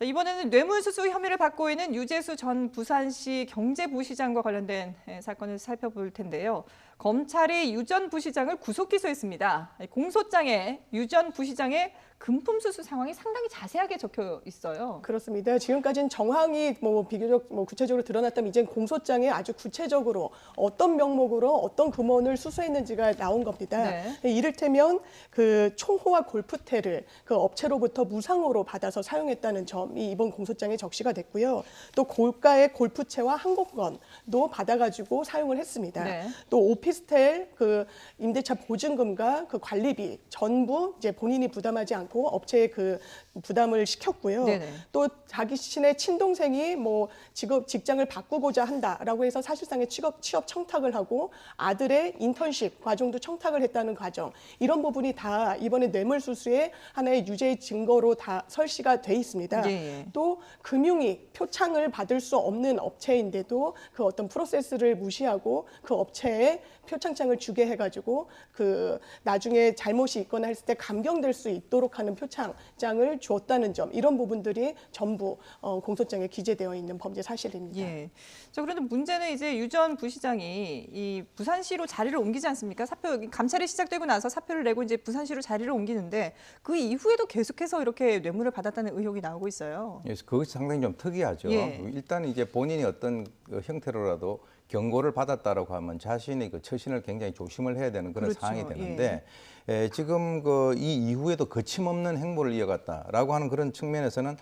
자, 이번에는 뇌물수수 혐의를 받고 있는 유재수 전 부산시 경제부시장과 관련된 사건을 살펴볼 텐데요. 검찰이 유 전 부시장을 구속 기소했습니다. 공소장에 유 전 부시장의 금품수수 상황이 상당히 자세하게 적혀 있어요. 그렇습니다. 지금까지는 정황이 비교적 구체적으로 드러났다면 이제 공소장에 아주 구체적으로 어떤 명목으로 어떤 금원을 수수했는지가 나온 겁니다. 네. 이를테면 그 총호와 골프태를 그 업체로부터 무상으로 받아서 사용했다는 점이 이번 공소장에 적시가 됐고요. 또 고가의 골프채와 항공권도 받아가지고 사용을 했습니다. 네. 또 오피스텔 그 임대차 보증금과 그 관리비 전부 이제 본인이 부담하지 않고 업체에 그 부담을 시켰고요. 네네. 또 자기 신의 친동생이 직장을 바꾸고자 한다라고 해서 사실상의 취업 청탁을 하고 아들의 인턴십 과정도 청탁을 했다는 과정, 이런 부분이 다 이번에 뇌물수수의 하나의 유죄 증거로 다 설시가 돼 있습니다. 예. 또 금융이 표창을 받을 수 없는 업체인데도 그 어떤 프로세스를 무시하고 그 업체에 표창장을 주게 해가지고 그 나중에 잘못이 있거나 했을 때 감경될 수 있도록 하는 표창장을 주었다는 점, 이런 부분들이 전부 공소장에 기재되어 있는 범죄 사실입니다. 예. 자, 그런데 문제는 이제 유 전 부시장이 이 부산시로 자리를 옮기지 않습니까? 감찰이 시작되고 나서 사표를 내고 이제 부산시로 자리를 옮기는데 그 이후에도 계속해서 이렇게 뇌물을 받았다는 의혹이 나오고 있어요. 그래서 그것이 상당히 좀 특이하죠. 예. 일단 이제 본인이 어떤 그 형태로라도 경고를 받았다라고 하면 자신의 그 처신을 굉장히 조심을 해야 되는 그런 그렇죠. 상황이 되는데 지금 이 이후에도 거침없는 행보를 이어갔다라고 하는 그런 측면에서는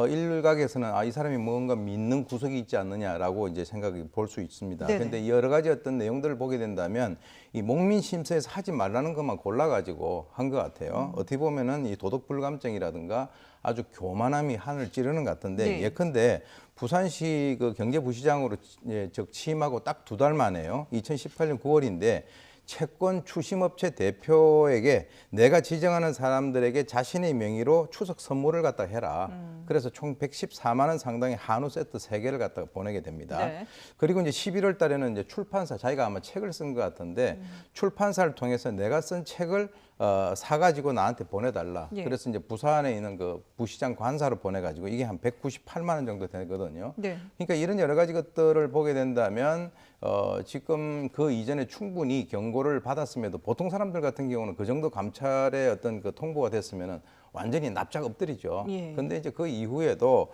일각에서는 이 사람이 뭔가 믿는 구석이 있지 않느냐라고 이제 생각이 볼 수 있습니다. 그런데 여러 가지 어떤 내용들을 보게 된다면 이 목민심서에서 하지 말라는 것만 골라가지고 한 것 같아요. 어떻게 보면은 이 도덕불감증이라든가 아주 교만함이 하늘을 찌르는 것 같은데 네. 예컨대 부산시 그 경제부시장으로 취임하고 딱 2달 만에요. 2018년 9월인데 채권 추심업체 대표에게 내가 지정하는 사람들에게 자신의 명의로 추석 선물을 갖다 해라. 그래서 총 114만 원 상당의 한우 세트 3개를 갖다가 보내게 됩니다. 네. 그리고 이제 11월 달에는 이제 출판사, 자기가 아마 책을 쓴 것 같은데 출판사를 통해서 내가 쓴 책을 사가지고 나한테 보내달라. 예. 그래서 이제 부산에 있는 그 부시장 관사로 보내가지고 이게 한 198만 원 정도 되거든요. 네. 그러니까 이런 여러 가지 것들을 보게 된다면 지금 그 이전에 충분히 경고를 받았음에도 보통 사람들 같은 경우는 그 정도 감찰의 어떤 그 통보가 됐으면은 완전히 납작 엎드리죠. 예. 근데 이제 그 이후에도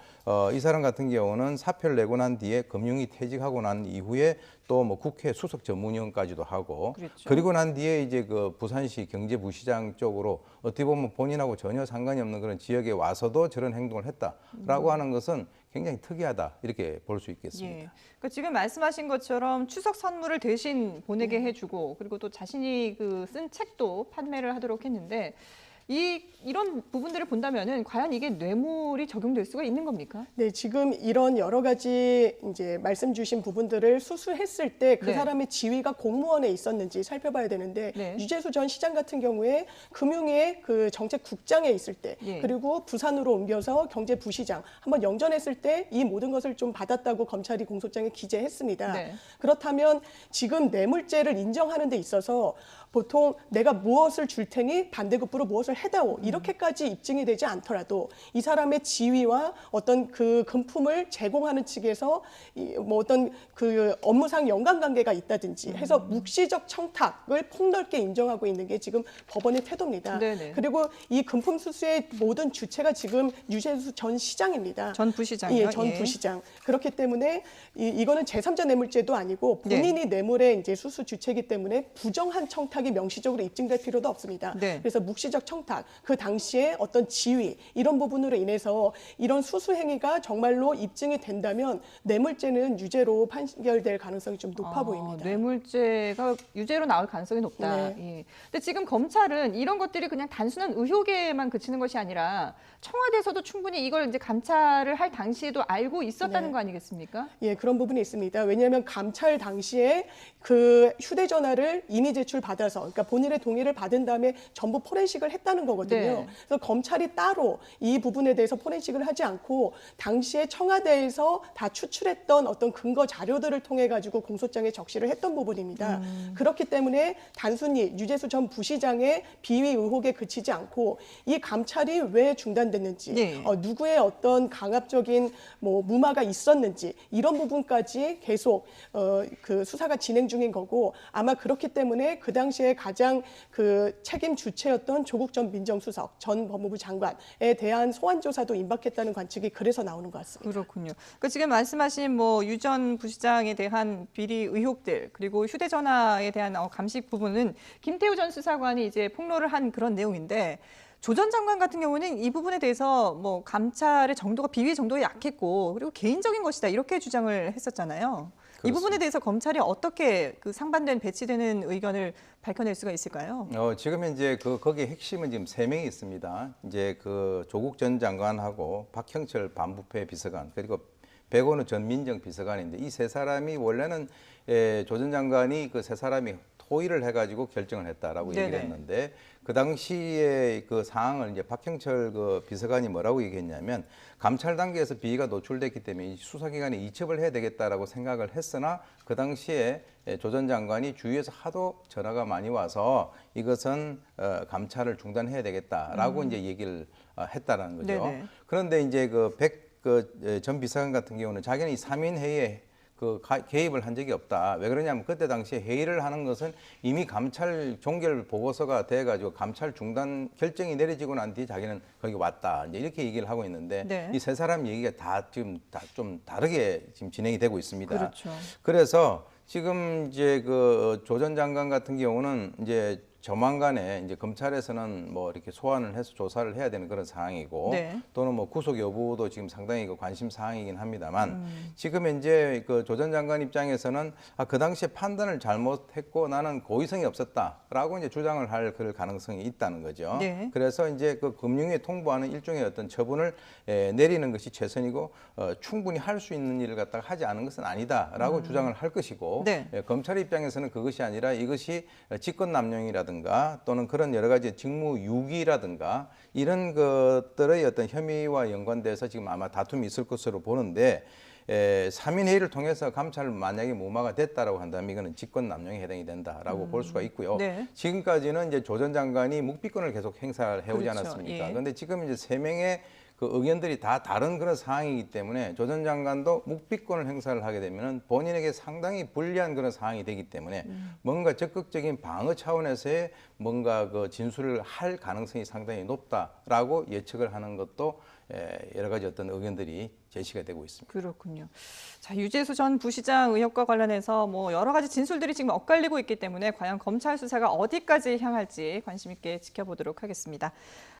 이 사람 같은 경우는 사표를 내고 난 뒤에 금융위 퇴직하고 난 이후에 또 뭐 국회 수석 전문위원까지도 하고 그렇죠. 그리고 난 뒤에 이제 그 부산시 경제부시장 쪽으로 어떻게 보면 본인하고 전혀 상관이 없는 그런 지역에 와서도 저런 행동을 했다라고 하는 것은 굉장히 특이하다 이렇게 볼 수 있겠습니다. 예. 그러니까 지금 말씀하신 것처럼 추석 선물을 대신 보내게 해주고 그리고 또 자신이 그 쓴 책도 판매를 하도록 했는데 이런 부분들을 본다면은 과연 이게 뇌물이 적용될 수가 있는 겁니까? 네, 지금 이런 여러 가지 이제 말씀 주신 부분들을 수수했을 때 그 네. 사람의 지위가 공무원에 있었는지 살펴봐야 되는데 네. 유재수 전 시장 같은 경우에 금융위의 그 정책국장에 있을 때 예. 그리고 부산으로 옮겨서 경제부시장 한번 영전했을 때 이 모든 것을 좀 받았다고 검찰이 공소장에 기재했습니다. 네. 그렇다면 지금 뇌물죄를 인정하는 데 있어서 보통 내가 무엇을 줄 테니 반대급부로 무엇을 해다오 이렇게까지 입증이 되지 않더라도 이 사람의 지위와 어떤 그 금품을 제공하는 측에서 뭐 어떤 그 업무상 연관관계가 있다든지 해서 묵시적 청탁을 폭넓게 인정하고 있는 게 지금 법원의 태도입니다. 네네. 그리고 이 금품 수수의 모든 주체가 지금 유재수 전 시장입니다. 전 부시장이요? 예, 전 예. 부시장. 그렇기 때문에 이거는 제3자 뇌물죄도 아니고 본인이 뇌물의 이제 수수 주체이기 때문에 부정한 청탁이 명시적으로 입증될 필요도 없습니다. 네. 그래서 묵시적 청탁, 그 당시에 어떤 지위 이런 부분으로 인해서 이런 수수 행위가 정말로 입증이 된다면 뇌물죄는 유죄로 판결될 가능성이 좀 높아 보입니다. 뇌물죄가 유죄로 나올 가능성이 높다. 네. 예. 근데 지금 검찰은 이런 것들이 그냥 단순한 의혹에만 그치는 것이 아니라 청와대에서도 충분히 이걸 이제 감찰을 할 당시에도 알고 있었다는 거 아니겠습니까? 예, 그런 부분이 있습니다. 왜냐하면 감찰 당시에 그 휴대전화를 이미 제출받아서, 그러니까 본인의 동의를 받은 다음에 전부 포렌식을 했다는 했다는 거거든요. 네. 그래서 검찰이 따로 이 부분에 대해서 포렌식을 하지 않고 당시에 청와대에서 다 추출했던 어떤 근거 자료들을 통해 가지고 공소장에 적시를 했던 부분입니다. 그렇기 때문에 단순히 유재수 전 부시장의 비위 의혹에 그치지 않고 이 감찰이 왜 중단됐는지, 네. 누구의 어떤 강압적인 뭐 무마가 있었는지 이런 부분까지 계속 그 수사가 진행 중인 거고, 아마 그렇기 때문에 그 당시에 가장 그 책임 주체였던 조국 전 민정수석 전 법무부 장관에 대한 소환 조사도 임박했다는 관측이 그래서 나오는 것 같습니다. 그렇군요. 그러니까 지금 말씀하신 뭐 유 전 부시장에 대한 비리 의혹들 그리고 휴대전화에 대한 감식 부분은 김태우 전 수사관이 이제 폭로를 한 그런 내용인데, 조 전 장관 같은 경우는 이 부분에 대해서 뭐 감찰의 정도가 비위 정도가 약했고 그리고 개인적인 것이다 이렇게 주장을 했었잖아요. 이 부분에 대해서 검찰이 어떻게 그 상반된 배치되는 의견을 밝혀낼 수가 있을까요? 지금 이제 거기에 핵심은 지금 3명이 있습니다. 이제 그 조국 전 장관하고 박형철 반부패 비서관, 그리고 백원우 전 민정 비서관인데, 이 세 사람이 원래는 조 전 장관이 그 세 사람이 토의를 해가지고 결정을 했다라고 네네. 얘기를 했는데, 그 당시에 그 상황을 이제 박형철 그 비서관이 뭐라고 얘기했냐면, 감찰 단계에서 비위가 노출됐기 때문에 이 수사기관이 이첩을 해야 되겠다라고 생각을 했으나, 그 당시에 조 전 장관이 주위에서 하도 전화가 많이 와서 이것은 감찰을 중단해야 되겠다라고 이제 얘기를 했다라는 거죠. 네네. 그런데 이제 전 비서관 같은 경우는 자기는 이 3인 회의에 개입을 한 적이 없다. 왜 그러냐면 그때 당시에 회의를 하는 것은 이미 감찰 종결 보고서가 돼가지고 감찰 중단 결정이 내려지고 난 뒤에 자기는 거기 왔다. 이제 이렇게 얘기를 하고 있는데, 네. 이 세 사람 얘기가 다 지금 좀 다르게 지금 진행이 되고 있습니다. 그렇죠. 그래서 지금 이제 그 조 전 장관 같은 경우는 이제 조만간에 이제 검찰에서는 뭐 이렇게 소환을 해서 조사를 해야 되는 그런 상황이고, 네. 또는 뭐 구속 여부도 지금 상당히 그 관심 사항이긴 합니다만, 지금 현재 그 조 전 장관 입장에서는 그 당시에 판단을 잘못했고 나는 고의성이 없었다라고 이제 주장을 할 그럴 가능성이 있다는 거죠. 네. 그래서 이제 그 금융위에 통보하는 일종의 어떤 처분을 내리는 것이 최선이고, 충분히 할 수 있는 일을 갖다가 하지 않은 것은 아니다라고 주장을 할 것이고, 네. 검찰 입장에서는 그것이 아니라 이것이 직권남용이라든가 또는 그런 여러 가지 직무유기라든가 이런 것들의 어떤 혐의와 연관돼서 지금 아마 다툼이 있을 것으로 보는데, 3인 회의를 통해서 감찰 만약에 무마가 됐다라고 한다면 이거는 직권남용에 해당이 된다라고 볼 수가 있고요. 네. 지금까지는 이제 조 전 장관이 묵비권을 계속 행사를 해오지 그렇죠. 않았습니까? 예. 그런데 지금 이제 3명의 그 의견들이 다 다른 그런 상황이기 때문에 조 전 장관도 묵비권을 행사를 하게 되면 본인에게 상당히 불리한 그런 상황이 되기 때문에 뭔가 적극적인 방어 차원에서의 뭔가 그 진술을 할 가능성이 상당히 높다라고 예측을 하는 것도 여러 가지 어떤 의견들이 제시가 되고 있습니다. 그렇군요. 자, 유재수 전 부시장 의혹과 관련해서 뭐 여러 가지 진술들이 지금 엇갈리고 있기 때문에 과연 검찰 수사가 어디까지 향할지 관심 있게 지켜보도록 하겠습니다.